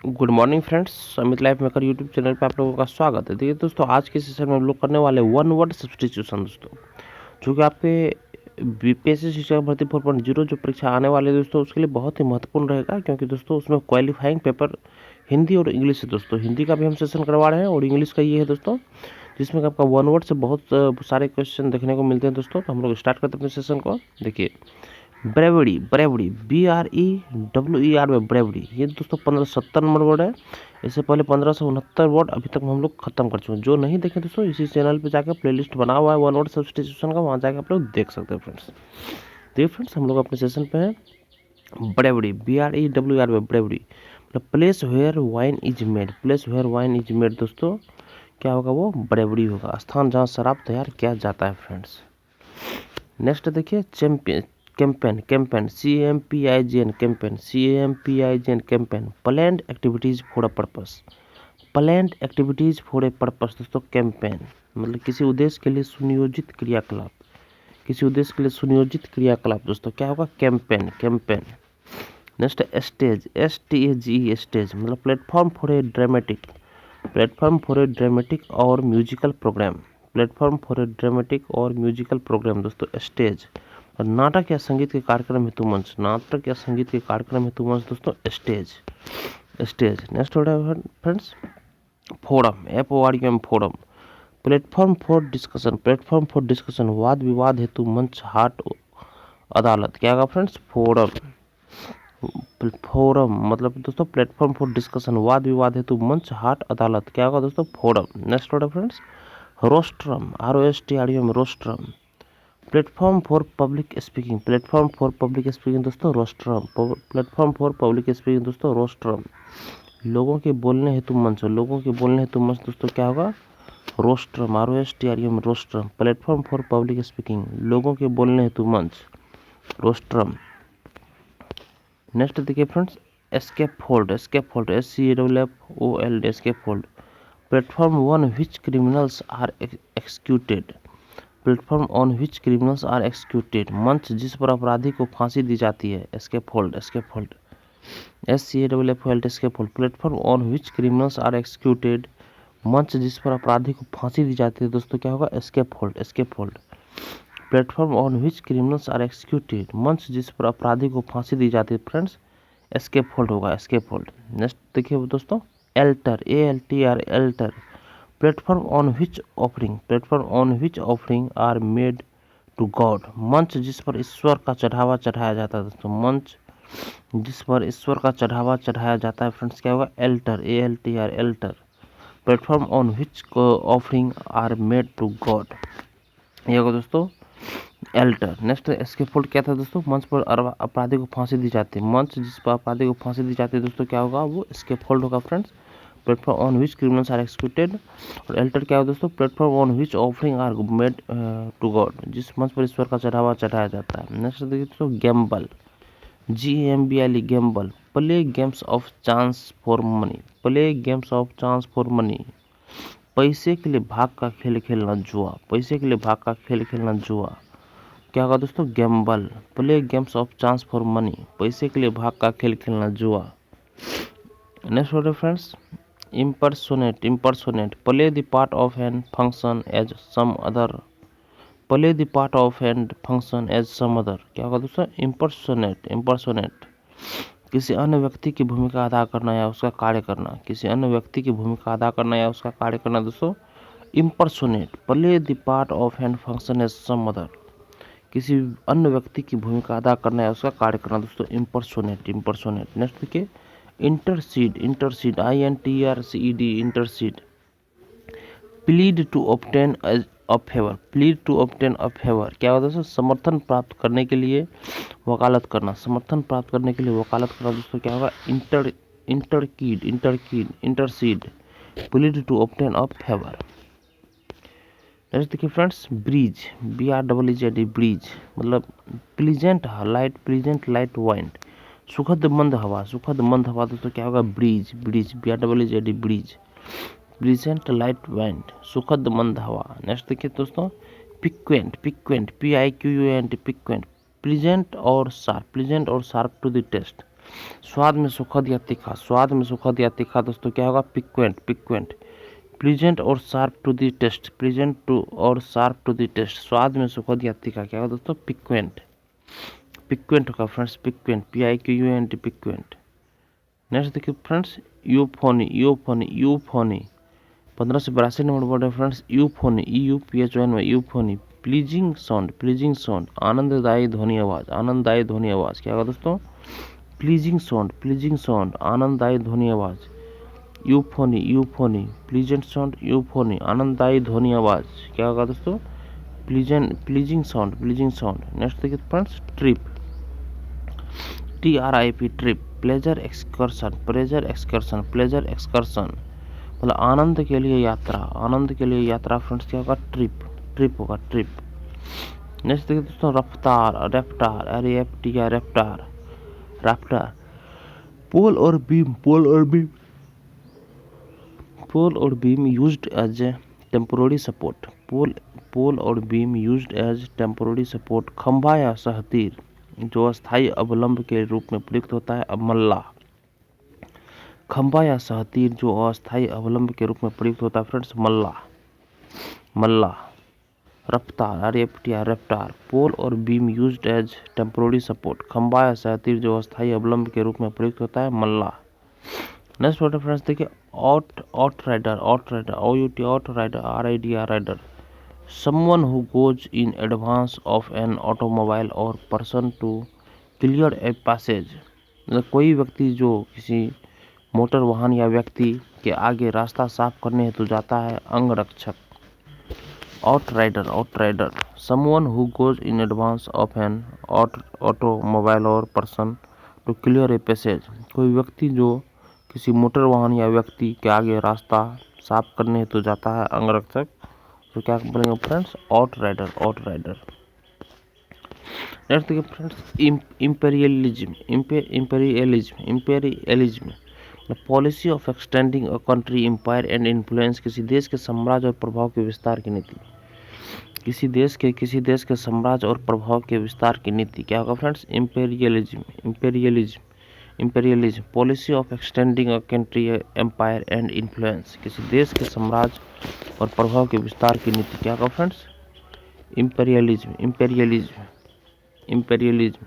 Good morning friends, Amit life maker YouTube channel पे आप लोगों का स्वागत है। देखिए दोस्तों, आज के सेशन में हम लोग करने वाले वन वर्ड सब्स्टिट्यूशन दोस्तों, जो कि आपके बीपीएससी शिक्षक भर्ती 4.0 जो परीक्षा आने वाले है दोस्तों, उसके लिए बहुत ही महत्वपूर्ण रहेगा। क्योंकि दोस्तों उसमें क्वालिफाइंग पेपर हिंदी और इंग्लिश है दोस्तों। हिंदी का भी हम सेशन करवा रहे हैं और इंग्लिश का ये है दोस्तों, जिसमें आपका वन वर्ड से बहुत सारे क्वेश्चन देखने को मिलते हैं दोस्तों। तो हम लोग स्टार्ट करते हैं अपने सेशन को। देखिए, ब्रेवरी, ब्रेवरी, BREWER में ब्रेवरी, ये दोस्तों 1570 नंबर वर्ड है। इससे पहले 1569 वर्ड अभी तक हम लोग खत्म कर चुके हैं। जो नहीं देखे दोस्तों, इसी चैनल पे जाकर प्लेलिस्ट बना हुआ है वन वर्ड सब्स्टिट्यूशन का, वहाँ जाकर आप लोग देख सकते हैं फ्रेंड्स। देखिए फ्रेंड्स, हम लोग अपने सेशन पे हैं। ब्रेवरी, BREWER में ब्रेवरी मतलब place where wine is made, place where wine is made दोस्तों क्या होगा, वो ब्रेवरी होगा, स्थान जहाँ शराब तैयार किया जाता है फ्रेंड्स। नेक्स्ट देखिए, champion, campaign, campaign, CAMPIGN, campaign, CAMPIGN, campaign, planned activities for a purpose, planned activities for a purpose दोस्तों। कैंपेन मतलब किसी उद्देश्य के लिए सुनियोजित क्रियाकलाप, किसी उद्देश्य के लिए सुनियोजित क्रियाकलाप दोस्तों क्या होगा, campaign, campaign. Next, stage, STAGE, stage मतलब platform for a dramatic, platform for a dramatic और musical program, platform for a dramatic और म्यूजिकल प्रोग्राम दोस्तों स्टेज। और नाटक या संगीत के कार्यक्रम हेतु मंच, नाटक या संगीत के कार्यक्रम हेतु मंच दोस्तों स्टेज, स्टेज। नेक्स्ट वर्ड है friends, forum, FORM, forum, platform for discussion, platform for discussion, वाद विवाद हेतु मंच, हाट, अदालत, क्या होगा फ्रेंड्स, फोरम। फोरम मतलब दोस्तों प्लेटफॉर्म फॉर डिस्कशन, वाद विवाद हेतु मंच, हाट, अदालत, क्या होगा दोस्तों, फोरम। नेक्स्ट वर्ड है friends, rostrum, ROSTRUM, rostrum, platform for public speaking, platform for public speaking दोस्तों rostrum, platform for public speaking दोस्तों रोस्ट्रम, लोगों के बोलने हेतु मंच, लोगों के बोलने हेतु मंच दोस्तों क्या होगा, rostrum, ROSTRUM, rostrum, platform for public speaking, लोगों के बोलने हेतु मंच, रोस्ट्रम। नेक्स्ट देखिए friends, scaffold, scaffold, SCAFFOLD, scaffold, platform on which criminals are executed, platform on which criminals are executed, मंच जिस पर अपराधी को फांसी दी जाती है, scaffold, scaffold, SCAFFOLD, scaffold, platform on which criminals are executed, मंच जिस पर अपराधी को फांसी दी जाती है दोस्तों क्या होगा, scaffold, scaffold, platform on which criminals are executed, मंच जिस पर अपराधी को फांसी दी जाती है फ्रेंड्स, एस्केप होल्ड होगा, एस्केप होल्ड। नेक्स्ट देखिए दोस्तों, altar, ALTR, altar, platform on which offering, platform on which offering are made to god, मंच जिस पर ईश्वर का चढ़ावा चढ़ाया जाता है दोस्तों, मंच जिस पर ईश्वर का चढ़ावा चढ़ाया जाता है फ्रेंड्स क्या होगा, altar, ALTR, altar, platform on which offering are made to god, ये होगा दोस्तों एल्टर। नेक्स्ट, स्कैफोल्ड क्या था दोस्तों, मंच पर अपराधी को फांसी दी जाती है, मंच जिस पर अपराधी को फांसी दी जाती है दोस्तों क्या होगा, वो स्कैफोल्ड होगा friends, platform on which criminals are executed. और एल्टर क्या है दोस्तों, platform on which offering are made to god, जिस मंच पर ईश्वर का चढ़ावा चढ़ाया जाता है। नेक्स्ट देखिए दोस्तों, Gamble, GAMBLE, Gamble, play games of chance for money, play games of chance for money, पैसे के लिए भाग का खेल खेलना, जुआ, पैसे के लिए भाग का खेल खेलना, जुआ, क्या होगा दोस्तों, Gamble, play games of chance for money, पैसे के लिए भाग का खेल खेलना, जुआ। नेक्स्ट वर्ड है friends, impersonate, impersonate, play the part of an function as some other, play the part of an function as some other, क्या होगा दोस्तों, impersonate, impersonate, किसी अन्य व्यक्ति की भूमिका अदा करना या उसका कार्य करना, किसी अन्य व्यक्ति की भूमिका अदा करना या उसका कार्य करना दोस्तों, impersonate, play the part of an function as some other, किसी अन्य व्यक्ति की भूमिका अदा करना या उसका कार्य करना दोस्तों, impersonate, impersonate। नेक्स्ट देखिए, intercede, intercede, INTRCED, intercede, plead to obtain a favour, plead to obtain a favour, क्या होता है दोस्तों, समर्थन प्राप्त करने के लिए वकालत करना, समर्थन प्राप्त करने के लिए वकालत करना दोस्तों क्या होगा, intercede, intercede, intercede, plead to obtain a favour. Next देखिए फ्रेंड्स, ब्रीज, BREEZ, ब्रीज मतलब pleasant light, pleasant light wind, सुखद मंद हवा, सुखद मंद हवा दोस्तों क्या होगा, breeze, breeze, BREEZ, breeze, pleasant light wind, सुखद मंद हवा। नेक्स्ट देखिए दोस्तों, piquant, piquant, PIQUENT, piquant, pleasant और शार्प, प्लीजेंट और शार्प टू द टेस्ट, स्वाद में सुखद या तीखा, स्वाद में सुखद या तीखा दोस्तों क्या होगा? Piquant, piquant. प्लीजेंट और sharp to the taste, pleasant to और शार्प टू दी टेस्ट, स्वाद में सुखद या तीखा क्या होगा दोस्तों? पिक्वेंट, पिक्वेंट होगा friends, piquant, PIQUENT, piquant. Next देखिए friends, euphony, euphony, euphony 1582 number word है friends, euphony, EUPHONY, euphony. Pleasing sound, pleasing sound, आनंददायी ध्वनि आवाज, आनंददायी ध्वनि आवाज क्या होगा दोस्तों? प्लीजिंग साउंड, प्लीजिंग साउंड, आनंददायी ध्वनि आवाज। यूफोनी, यूफोनी, प्लीजेंट साउंड, यूफोनी, आनंददायी ध्वनि आवाज क्या होगा दोस्तों? Pleasing sound, pleasing sound. Next देखिए friends, trip, TRIP, trip, pleasure excursion, pleasure excursion, pleasure excursion मतलब आनंद के लिए यात्रा, आनंद के लिए यात्रा फ्रेंड्स क्या होगा? ट्रिप, ट्रिप होगा, ट्रिप। नेक्स्ट देखिए दोस्तों, रफ्तार, रेफ्टार, RAFTR, रेफ्टार, राफ्टार। पोल और बीम, पोल और बीम, पोल और beam used as temporary support, pole और beam used as temporary support. खंभा या सहतीर जो अस्थायी अवलंब के रूप में प्रयुक्त होता है, अब मल्ला। खंभा या सहतीर जो अस्थायी अवलंब के रूप में प्रयुक्त होता है फ्रेंड्स, मल्ला, मल्ला। रफ्तार, RAFTR, रफ्तार। पोल और beam used as temporary support, खंभा या सहतीर जो अस्थायी अवलंब के रूप में प्रयुक्त होता है, मल्ला। नेक्स्ट वर्ड फ्रेंड्स देखिए, outrider, outrider, OUT, outrider, RIDR, rider. Someone who goes in advance of an automobile or person to clear a passage, मतलब कोई व्यक्ति जो किसी मोटर वाहन या व्यक्ति के आगे रास्ता साफ करने हेतु जाता है, अंगरक्षक। आउटराइडर, आउटराइडर। Someone who goes in advance of an automobile or person to clear a passage, कोई व्यक्ति जो किसी मोटर वाहन या व्यक्ति के आगे रास्ता साफ करने हेतु जाता है, अंगरक्षक। तो क्या बोलेंगे फ्रेंड्स? Outrider, outrider. नेक्स्ट देखिए friends, imperialism, imperialism, imperialism policy of extending a country empire and influence, किसी देश के साम्राज्य और प्रभाव के विस्तार की नीति, किसी देश के साम्राज्य और प्रभाव के विस्तार की नीति क्या होगा friends? Imperialism, imperialism, imperialism policy of extending a country empire and influence, किसी देश के साम्राज्य और प्रभाव के विस्तार की नीति क्या होगा friends? Imperialism, imperialism, imperialism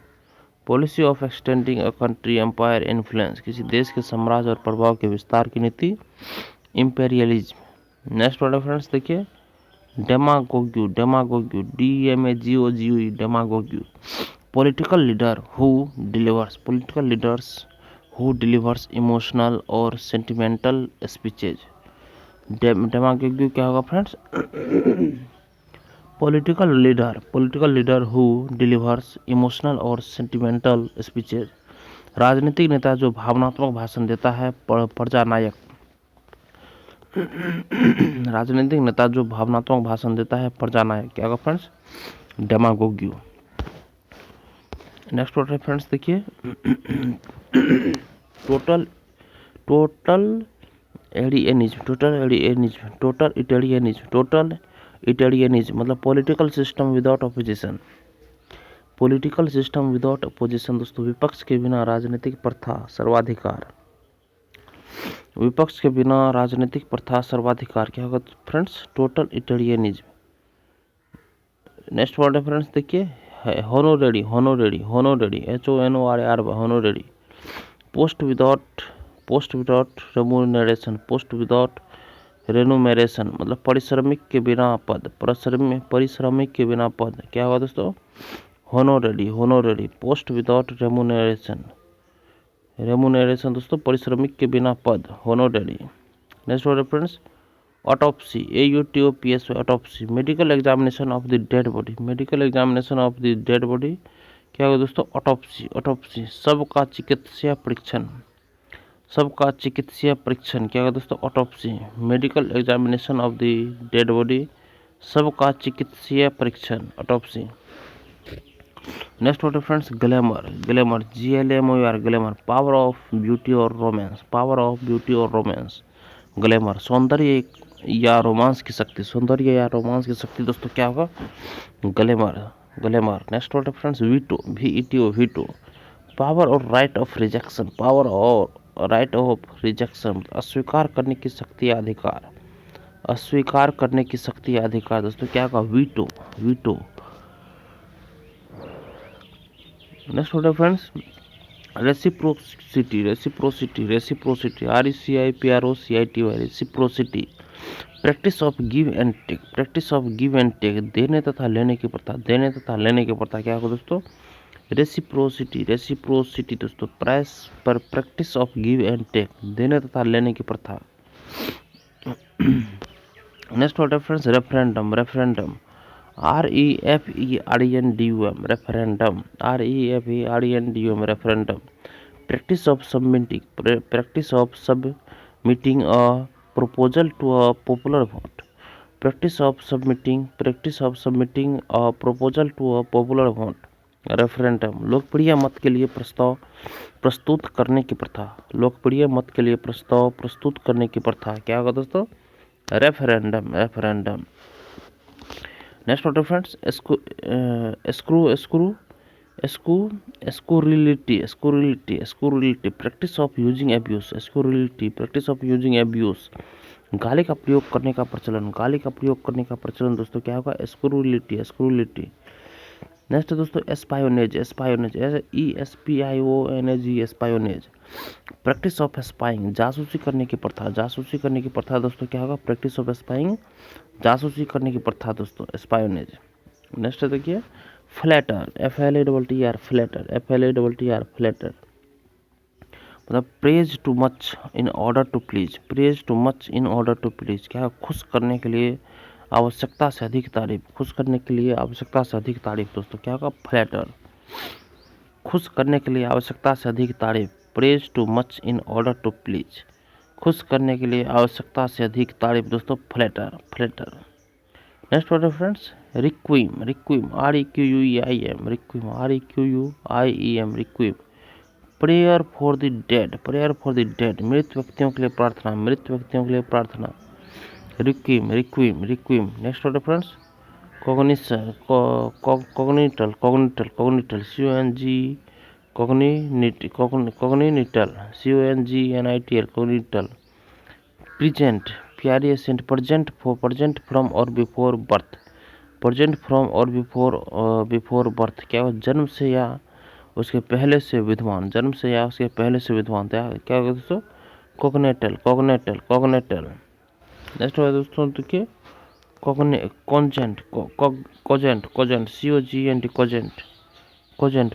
policy of extending a country empire influence, किसी देश के साम्राज्य और प्रभाव के विस्तार की नीति, इंपेरियलिज्म। नेक्स्ट वर्ड फ्रेंड्स देखिए, demagogue, demagogue, DEMAGOGUE, demagogue political leader who delivers, political leaders who delivers emotional और सेंटिमेंटल स्पीचेज। डेमागोग्यू क्या होगा friends? Political leader who delivers emotional और सेंटिमेंटल स्पीचेज, राजनीतिक नेता जो भावनात्मक भाषण देता है, प्रजानायक। राजनीतिक नेता जो भावनात्मक भाषण देता है, प्रजानायक क्या होगा फ्रेंड्स? डेमागोग्यू। नेक्स्ट वर्ड है फ्रेंड्स देखिए, टोटल एडियनिज्म, टोटल एडियनिज्म, टोटल इटेरियनिज्म, टोटल इटेरियनिज्म मतलब political system without opposition, political system without opposition दोस्तों, विपक्ष के बिना राजनीतिक प्रथा सर्वाधिकार, विपक्ष के बिना राजनीतिक प्रथा सर्वाधिकार क्या होगा friends? Totalitarianism. Next word है फ्रेंड्स देखिए, honorary, honorary, honorary, HONORAR, honorary post without remuneration, post without remuneration मतलब परिश्रमिक के बिना पद, परिश्रमिक के बिना पद क्या होगा दोस्तों? Honorary, honorary post without remuneration, remuneration दोस्तों परिश्रमिक के बिना पद, honorary. Next word friends, autopsy, AUTOPSY, autopsy medical examination of the dead body, medical examination of the dead body क्या होगा दोस्तों? ऑटोप्सी, ऑटोप्सी सबका चिकित्सीय परीक्षण, सबका चिकित्सीय परीक्षण क्या होगा दोस्तों? Autopsy medical examination of the dead body, सबका चिकित्सीय परीक्षण, autopsy. Next word friends, glamour, glamour GLAMOR, glamour power of beauty और रोमांस, पावर ऑफ ब्यूटी और रोमांस, ग्लैमर सौंदर्य या रोमांस की शक्ति, सौंदर्य या रोमांस की शक्ति दोस्तों क्या होगा? Glamour, glamour. Next word friends, veto, VETO, veto power और राइट ऑफ रिजेक्शन, पावर और राइट ऑफ रिजेक्शन, अस्वीकार करने की शक्ति या अधिकार, अस्वीकार करने की शक्ति या अधिकार दोस्तों क्या होगा, वीटो, वीटो। नेक्स्ट होता है friends reciprocity, reciprocity, reciprocity, RECIPROCITY, reciprocity, practice of give and take, practice of give and take, देने तथा लेने की प्रथा, देने तथा लेने की प्रथा क्या होगा दोस्तों, रेसिप्रोसिटी, रेसिप्रोसिटी दोस्तों, प्राइस पर practice of give and take, देने तथा लेने की प्रथा। नेक्स्ट होता है friends referendum, referendum, REFERENDUM, referendum, REFERENDUM, referendum, practice of submitting, practice of submitting a proposal to a popular vote, practice of submitting, practice of submitting a proposal to a popular vote, referendum, लोकप्रिय मत के लिए प्रस्ताव प्रस्तुत करने की प्रथा, लोकप्रिय मत के लिए प्रस्ताव प्रस्तुत करने की प्रथा क्या होगा दोस्तों, रेफरेंडम, रेफरेंडम। नेक्स्ट होता है friends scurrility, scurrility, scurrility, practice of using abuse, scurrility, practice of using abuse, गाली का प्रयोग करने का प्रचलन, गाली का प्रयोग करने का प्रचलन दोस्तों क्या होगा, स्क्रूरिलिटी, स्क्रूरिलिटी। नेक्स्ट दोस्तों एस्पायोनेज, एस्पायोनेज, ESPIONAG, एस्पायोनेज, प्रैक्टिस ऑफ स्पाइंग, जासूसी करने की प्रथा, जासूसी करने की प्रथा दोस्तों क्या होगा, प्रैक्टिस ऑफ स्पाइंग, जासूसी करने की प्रथा दोस्तों, एस्पायोनेज। नेक्स्ट देखिए flatter, FLATTR, flatter, FLATTR, flatter, मतलब praise too much in order to please, praise too much in order to please क्या है, खुश करने के लिए आवश्यकता से अधिक तारीफ, खुश करने के लिए आवश्यकता से अधिक तारीफ दोस्तों क्या होगा, फ्लैटर, खुश करने के लिए आवश्यकता से अधिक तारीफ, praise too much in order to please, खुश करने के लिए आवश्यकता से अधिक तारीफ दोस्तों, फ्लैटर, फ्लैटर। नेक्स्ट वर्ड है friends requiem, requiem, REQUEIM, requiem, REQUIEM, requiem, prayer for the dead, prayer for the dead, मृत व्यक्तियों के लिए प्रार्थना, मृत व्यक्तियों के लिए प्रार्थना, requiem, requiem, requiem. Next word है friends cognition, congenital, congenital, congenital, CONGNITAL, CONGNITAL, congenital, present, PRESENT, present for, present from और बिफोर बर्थ, प्रेजेंट फ्रॉम और बिफोर बर्थ क्या हो, जन्म से या उसके पहले से विद्वान, जन्म से या उसके पहले से विद्वान क्या होगा दोस्तों, कॉग्निटल, कॉग्निटल, कॉग्निटल। नेक्स्ट है दोस्तों देखिए cogent, cogent, cogent, COGENT, cogent, cogent,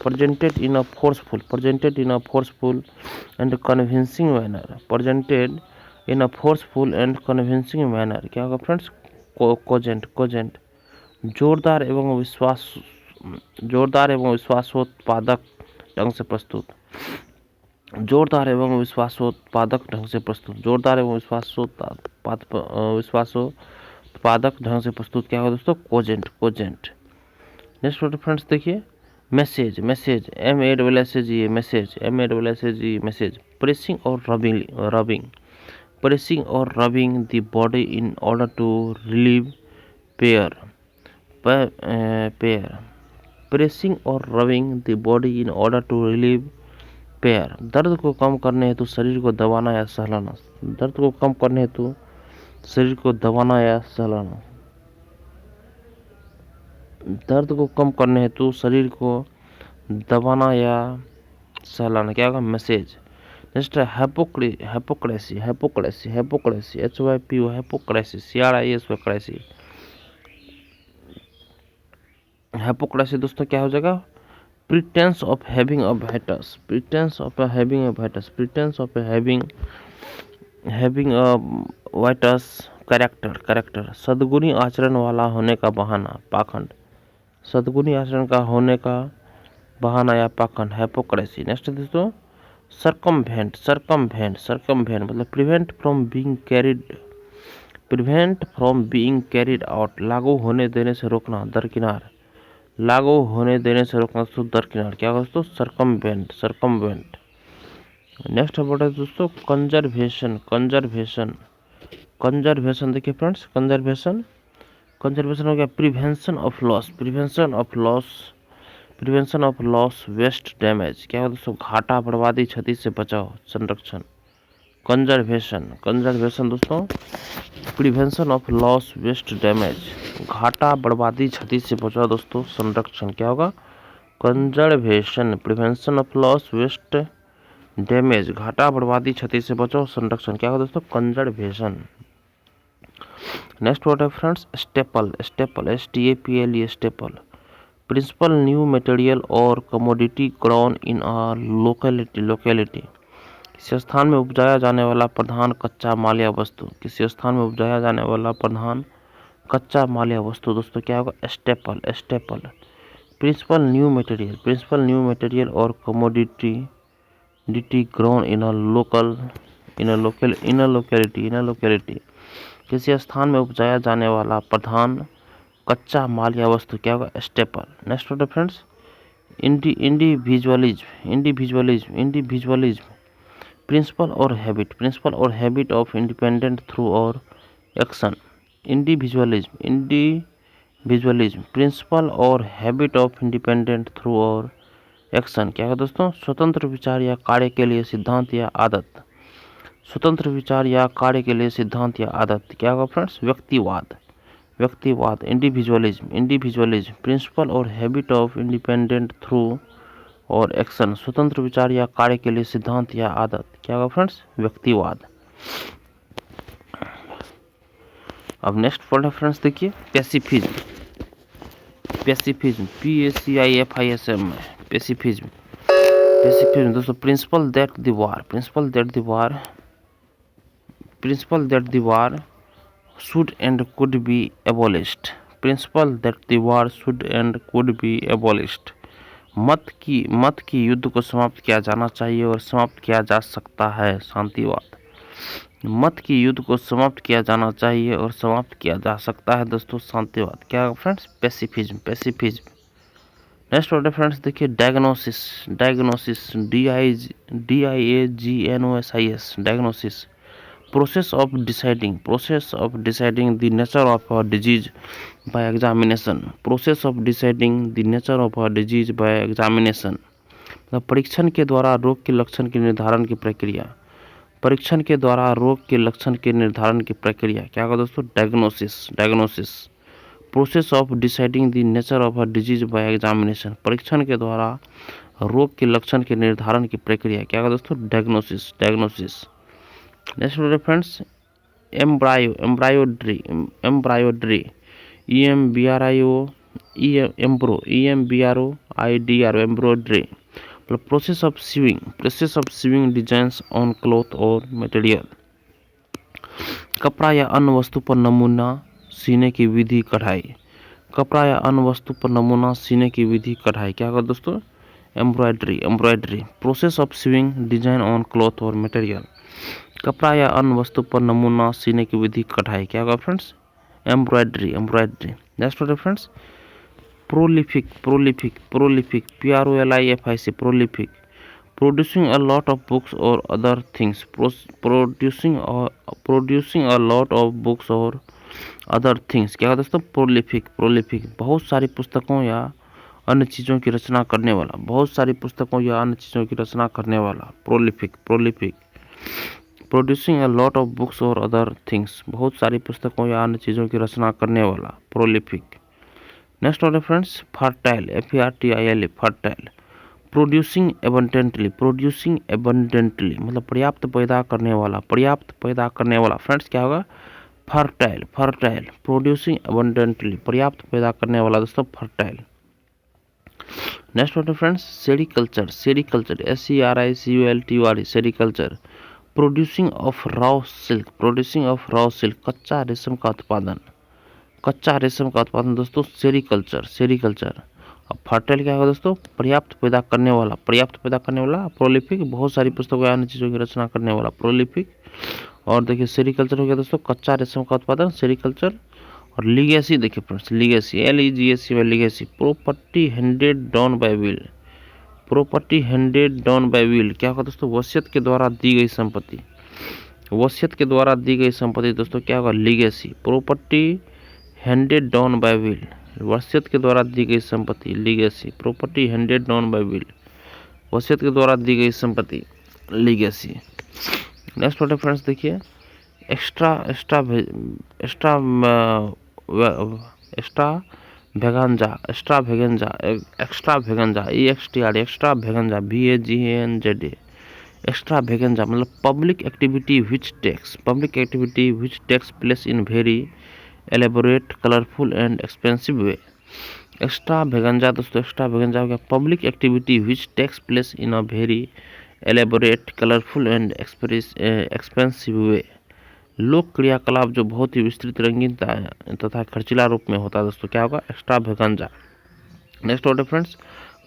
presented in a forceful, presented in a forceful and convincing manner, presented in a forceful and convincing manner क्या होगा फ्रेंड्स, कोजेंट, कोजेंट, जोरदार एवं विश्वासोत्पादक ढंग से प्रस्तुत, जोरदार एवं विश्वासोत्पादक ढंग से प्रस्तुत, जोरदार एवं विश्वासोत्पादक ढंग से प्रस्तुत क्या होगा दोस्तों, कोजेंट, कोजेंट। नेक्स्ट फ्रेंड्स देखिए massage, massage, MASSAGE, massage, MASSAGE, massage, pressing और रबिंग, प्रेसिंग और rubbing the body in order to relieve pain, pressing और rubbing the body in order to relieve pain, दर्द को कम करने हेतु शरीर को दबाना या सहलाना, दर्द को कम करने हेतु शरीर को दबाना या सहलाना, दर्द को कम करने हेतु शरीर को दबाना या सहलाना क्या होगा, मैसेज। नेक्स्ट है hypocrisy, hypocrisy, hypocrisy, HYPO, hypocrisy, CRISP, hypocrisy दोस्तों क्या हो जाएगा, pretence of having a virtuous, pretence of having a virtuous, pretence of having a virtuous character, character, सद्गुणी आचरण वाला होने का बहाना, पाखंड, सद्गुणी आचरण का होने का बहाना या पाखंड, हाइपोक्रेसी। नेक्स्ट दोस्तों सरकमवेंट, सरकमवेंट, सरकमवेंट मतलब prevent from being carried, prevent from being carried out, लागू होने देने से रोकना, दरकिनार, लागू होने देने से रोकना दोस्तों, दरकिनार क्या होगा दोस्तों, सरकमवेंट, सरकमवेंट। नेक्स्ट वर्ड है दोस्तों कंजर्वेशन, कंजर्वेशन, कंजर्वेशन देखिए फ्रेंड्स कंजर्वेशन, कंजर्वेशन हो गया prevention of loss, prevention of loss, prevention of loss waste damage, क्या होगा दोस्तों, घाटा बर्बादी क्षति से बचाव संरक्षण। कंजर्वेशन, कंजर्वेशन दोस्तों, prevention of loss waste damage, घाटा बर्बादी क्षति से बचाव दोस्तों संरक्षण। क्या होगा, conservation, prevention of loss waste damage, घाटा बर्बादी क्षति से बचाव संरक्षण। क्या होगा दोस्तों, कंजर्वेशन। नेक्स्ट वर्ड है friends staple, staple STAPLE, staple, principal new material और commodity grown in a locality, locality, किसी स्थान में उपजाया जाने वाला प्रधान कच्चा माल या वस्तु, किसी स्थान में उपजाया जाने वाला प्रधान कच्चा माल या वस्तु दोस्तों क्या होगा, staple, staple, principal new material, principal new material और commodity grown in a local, in a locality, in a locality, किसी स्थान में उपजाया जाने वाला प्रधान कच्चा माल या वस्तु क्या होगा, स्टेपल। नेक्स्ट वर्ड है friends individualism, individualism, individualism, principle और हैबिट, प्रिंसिपल और हैबिट ऑफ इंडिपेंडेंट थ्रू और एक्शन। इंडिविजुअलिज्म, इंडिविजुअलिज्म, प्रिंसिपल और हैबिट ऑफ इंडिपेंडेंट थ्रू और एक्शन। क्या है दोस्तों, स्वतंत्र विचार या कार्य के लिए सिद्धांत या आदत, स्वतंत्र विचार या कार्य के लिए सिद्धांत या आदत। क्या होगा फ्रेंड्स, व्यक्तिवाद, व्यक्तिवाद, इंडिविजुअलिज्म, इंडिविजुअलिज्म, प्रिंसिपल और हैबिट ऑफ इंडिपेंडेंट थ्रू और एक्शन, स्वतंत्र विचार या कार्य के लिए सिद्धांत या आदत। क्या होगा फ्रेंड्स, व्यक्तिवाद। अब नेक्स्ट वर्ड है फ्रेंड्स देखिए पैसिफिज्म, पैसिफिज्म, PACIFISM, पैसिफिज्म, पैसिफिज्म दोस्तों, principal that the war, principal that the war, principal that the war should and could be abolished, principle that the war should and could be abolished, मत की युद्ध को समाप्त किया जाना चाहिए और समाप्त किया जा सकता है, शांतिवाद, मत की युद्ध को समाप्त किया जाना चाहिए और समाप्त किया जा सकता है दोस्तों, शांतिवाद। क्या फ्रेंड्स, पैसिफिज्म, पैसिफिज्म। नेक्स्ट वर्ड है फ्रेंड्स देखिए diagnosis, diagnosis, DIAGNOSIS, diagnosis, process of deciding the nature of a disease by examination, process of deciding the nature of a disease by examination, मतलब परीक्षण के द्वारा रोग के लक्षण के निर्धारण की प्रक्रिया, परीक्षण के द्वारा रोग के लक्षण के निर्धारण की प्रक्रिया। क्या होगा दोस्तों, diagnosis, diagnosis, process of deciding the nature of a disease bye examination, परीक्षण के द्वारा रोग के लक्षण के निर्धारण की प्रक्रिया। क्या होगा दोस्तों, diagnosis, diagnosis. Next friends embryo, embroidery, embroidery, EMBROIDRO, embroidery, process of sewing, process of sewing designs on cloth और मटेरियल, कपड़ा या अन्य वस्तु पर नमूना सीने की विधि, कढ़ाई, कपड़ा या अन्य वस्तु पर नमूना सीने की विधि, कढ़ाई। क्या होगा दोस्तों, embroidery, embroidery, process of sewing design on cloth और मटेरियल, कपड़ा या अन्य वस्तु पर नमूना सीने की विधि, कढ़ाई। क्या होगा friends, embroidery, embroidery. Next word friends prolific, prolific, prolific, PROLIFIC, prolific, producing a lot of books और other things, producing a lot of books और अदर थिंग्स। क्या होगा दोस्तों, प्रोलिफिक, प्रोलिफिक, बहुत सारी पुस्तकों या अन्य चीज़ों की रचना करने वाला, बहुत सारी पुस्तकों या अन्य चीज़ों की रचना करने वाला, prolific, prolific, producing a lot of books और अदर थिंग्स, बहुत सारी पुस्तकों या अन्य चीज़ों की रचना करने वाला, प्रोलिफिक। नेक्स्ट और friends fertile, FERTILE, fertile, producing abundantly, producing abundantly, मतलब पर्याप्त पैदा करने वाला, पर्याप्त पैदा करने वाला। फ्रेंड्स क्या होगा, फर्टाइल, फर्टाइल, प्रोड्यूसिंग एबंडेंटली, पर्याप्त पैदा करने वाला दोस्तों, फर्टाइल। नेक्स्ट और friends sericulture, sericulture, SERICULTURE, sericulture, producing of raw silk, producing of raw silk, कच्चा रेशम का उत्पादन, कच्चा रेशम का उत्पादन दोस्तों, सेरिकल्चर, सेरिकल्चर। अब फर्टाइल क्या होगा दोस्तों, पर्याप्त पैदा करने वाला, पर्याप्त पैदा करने वाला, प्रोलिफिक, बहुत सारी पुस्तकों या अन्य चीज़ों की रचना करने वाला, प्रोलिफिक। और देखिए सेरिकल्चर हो गया दोस्तों, कच्चा रेशम का उत्पादन, सेरिकल्चर। और लीगेसी देखिए फ्रेंड्स, लीगेसी, LEGACY में legacy, property handed down by will, property handed down by will. क्या होगा दोस्तों, वसीयत के द्वारा दी गई संपत्ति, वसीयत के द्वारा दी गई संपत्ति दोस्तों क्या होगा, legacy, property handed down by will, वसीयत के द्वारा दी गई संपत्ति, legacy, property handed down by will, वसीयत के द्वारा दी गई संपत्ति, लीगेसी। नेक्स्ट व्हाट है फ्रेंड्स, देखिए extra extra extra extravaganza, extravaganza, extravaganza, EXTRA, extravaganza, VAGANZA, extravaganza मतलब public activity which takes place in very elaborate, colourful and expensive way. Extravaganza दोस्तों, extravaganza हो गया public activity which takes place in a very elaborate, colourful and expensive way. लोक क्रियाकलाप जो बहुत ही विस्तृत, रंगीन तथा खर्चीला रूप में होता है दोस्तों, क्या होगा, एक्स्ट्रा भेगंजा। नेक्स्ट वर्ड है फ्रेंड्स,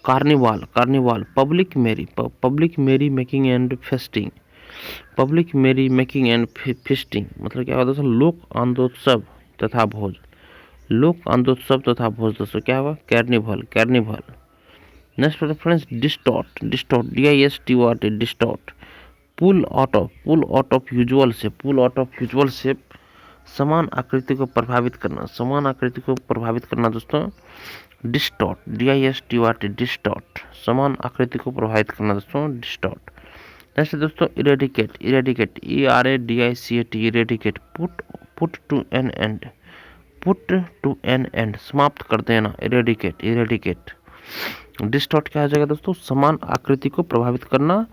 कार्निवाल, कार्निवाल पब्लिक मेरी मेकिंग एंड फेस्टिंग, पब्लिक मेरी मेकिंग एंड फेस्टिंग मतलब क्या होगा दोस्तों, लोक आनंदोत्सव तथा भोज, लोक आनंदोत्सव तथा भोज दोस्तों, क्या होगा, कार्निवल, कार्निवल। नेक्स्ट वर्ड है friends, distort, distort, DISTORT, distort, pull out of usual shape, pull out of usual shape समान आकृति को प्रभावित करना, समान आकृति को प्रभावित करना दोस्तों, डिस्टॉर्ट, DISTORT, डिस्टॉर्ट, समान आकृति को प्रभावित करना दोस्तों, डिस्टॉर्ट। नेक्स्ट दोस्तों, eradicate, eradicate, ERADICAT, eradicate, put to an end, put to an end समाप्त कर देना, इरेडिकेट, इरेडिकेट। डिस्टॉर्ट क्या हो जाएगा दोस्तों, समान आकृति को प्रभावित करना,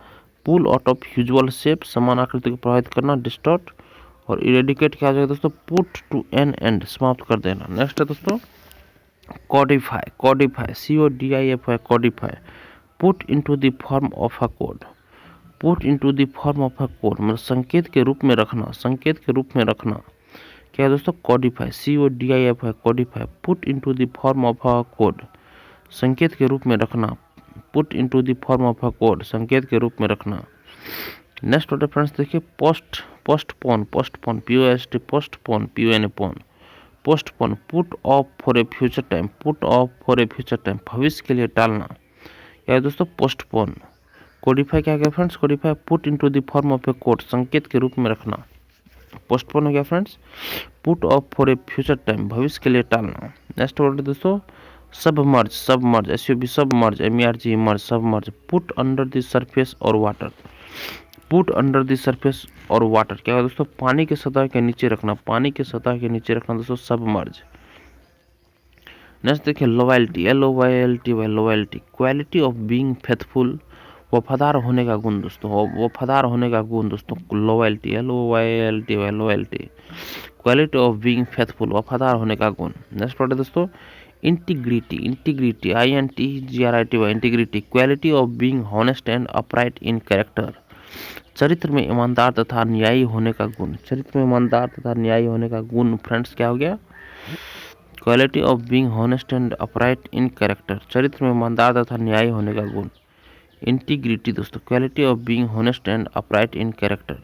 pull out of usual shape समान आकृति को प्रभावित करना, डिस्टॉर्ट, और इरेडिकेट क्या हो जाएगा दोस्तों, पुट टू एन एंड समाप्त कर देना। नेक्स्ट है दोस्तों, Codify, Codify, CODIFY, Codify, put into the form of a code, put into the form of a code मतलब संकेत के रूप में रखना, संकेत के रूप में रखना, क्या है दोस्तों, Codify, CODIFY, Codify, put into the form of a code, संकेत के रूप में रखना, put into the form of a code, संकेत के रूप में रखना। नेक्स्ट वर्ड फ्रेंड्स देखिए, postpone, postpone, POST, postpone, PON, postpone, put off for a future time, put off for a future time, भविष्य के लिए टालना, क्या है दोस्तों, पोस्टपोन। कोडिफाई क्या गया friends, codify, put into the form of a code, संकेत के रूप में रखना। पोस्टपोन हो गया friends, put off for a future time, भविष्य के लिए टालना। नेक्स्ट वर्ड दोस्तों, submerge, submerge, SUB, submerge, MERG, emerge, submerge, put under the surface और water, put under the surface और वाटर, क्या है दोस्तों, पानी के सतह के नीचे रखना, पानी के सतह के नीचे रखना दोस्तों, सबमर्ज। नेक्स्ट देखिए, loyalty, LOYALTY, loyalty, quality of being faithful, वफादार होने का गुण दोस्तों, वफादार होने का गुण दोस्तों, loyalty, LOYALTY, loyalty, quality of being faithful, वफादार होने का गुण। नेक्स्ट वर्ड है दोस्तों, integrity, integrity, INTGRITY, integrity, quality of being honest and upright in character, चरित्र में ईमानदार तथा न्यायी होने का गुण, चरित्र में ईमानदार तथा न्यायी होने का गुण फ्रेंड्स क्या हो गया, quality of being honest and upright in character, चरित्र में ईमानदार तथा न्यायी होने का गुण, इंटीग्रिटी दोस्तों, quality of being honest and upright in character,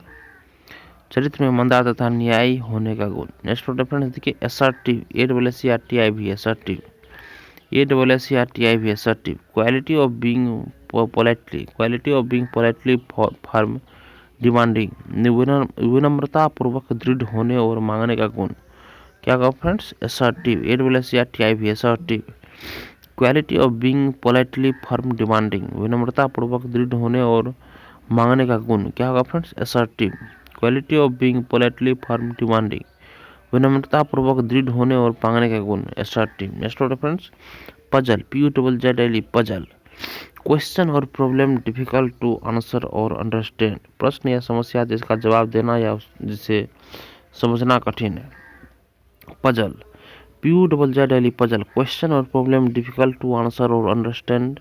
चरित्र में ईमानदार तथा न्यायी होने का गुण। नेक्स्ट फ्रेंड्स देखिए, assertive, ASSERTIV, assertive, ASSERTIV, assertive, quality of being politely, quality of being politely firm, demanding, विनम्रता पूर्वक दृढ़ होने और मांगने का गुण, क्या होगा friends, assertive, ASSERTIV, assertive, quality of being politely firm, demanding, विनम्रता पूर्वक दृढ़ होने और मांगने का गुण, क्या होगा friends, assertive, quality of being politely firm, demanding, विनम्रता पूर्वक दृढ़ होने और मांगने का गुण, assertive. Next word friends, puzzle, PUZZLE, puzzle, question और प्रॉब्लम डिफिकल्ट टू आंसर और अंडरस्टैंड, प्रश्न या समस्या जिसका जवाब देना या जिसे समझना कठिन है, पजल, PUZZLE, पजल, क्वेश्चन और प्रॉब्लम डिफिकल्ट टू आंसर और अंडरस्टैंड,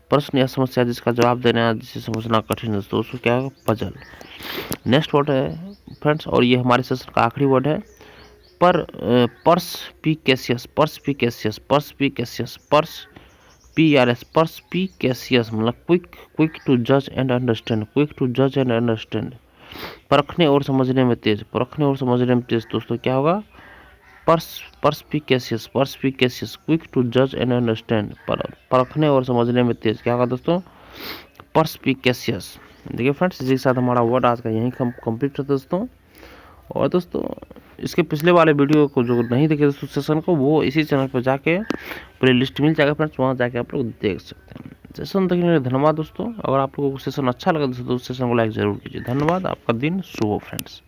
प्रश्न या समस्या जिसका जवाब देना या जिसे समझना कठिन है दोस्तों, क्या है, पजल। नेक्स्ट वर्ड है फ्रेंड्स, और ये हमारे सेशन का आखिरी वर्ड है, परस्पिकेशियस, परस्पिकेशियस, परस्पिकेशियस, PRS, परस्पिकेशियस मतलब क्विक टू जज एंड अंडरस्टैंड, क्विक टू जज एंड अंडरस्टैंड, परखने और समझने में तेज, परखने और समझने में तेज दोस्तों, क्या होगा, परस्पिकेशियस, परस्पिकेशियस, क्विक टू जज एंड अंडरस्टैंड, परखने और समझने में तेज, क्या होगा दोस्तों, परस्पिकेशियस। देखिए फ्रेंड्स, इसी के साथ हमारा वर्ड आज का यहीं कंप्लीट है दोस्तों। और दोस्तों इसके पिछले वाले वीडियो को जो नहीं देखे दोस्तों सेशन को, वो इसी चैनल पर जाके प्ले लिस्ट मिल जाएगा फ्रेंड्स, वहाँ जाके आप लोग देख सकते हैं। सेशन देखने के लिए धन्यवाद दोस्तों। अगर आप लोगों को सेशन अच्छा लगा दोस्तों तो सेशन को लाइक जरूर कीजिए। धन्यवाद, आपका दिन शुभ हो फ्रेंड्स।